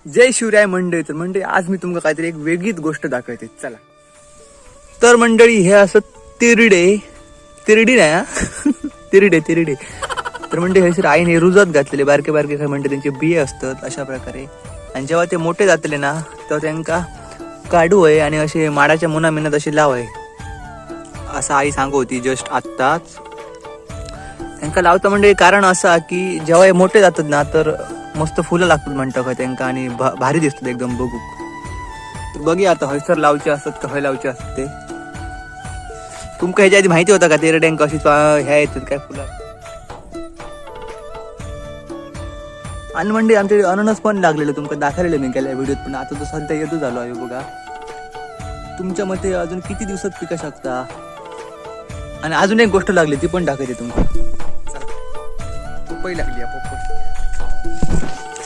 जय शिवराय मंडळी. तर मंडळी आज मी तुमका काहीतरी एक वेगळीच गोष्ट दाखवते. चला. तर मंडळी हे असं तिरडी नाही हा. तिरडे. तर म्हणजे हे सर आईने रुजत घातलेले बारके बारके म्हणजे त्यांचे बिये असतात अशा प्रकारे. आणि जेव्हा ते मोठे जातले ना तर त्यांका काढू आहे आणि असे माडाच्या मुना मिनात असे लाव आहे असं आई सांगत होती जस्ट आत्ताच. त्यांना लावतं म्हणजे कारण असं की जेव्हा हे मोठे जातात ना तर मस्त फुलं लागतात म्हणतं का त्यांना आणि भारी दिसतात एकदम बघू. तर बघूया आता हयसर लावचे असतात का हय लावचे असतात ते. तुमका ह्याच्या आधी माहिती होता का तेरड्यांक अशी ह्या येतात काय फुलं. आणि म्हणजे आमच्या अननस पण लागलेलं तुमका दाखवलेलं मी गेल्या व्हिडिओत. पण आता तो सध्या येतो झालो आहे बघा. तुमच्या मते अजून किती दिवसात पिका शकता. आणि अजून एक गोष्ट लागली ती पण दाखवते तुमका. चला पपई लागली.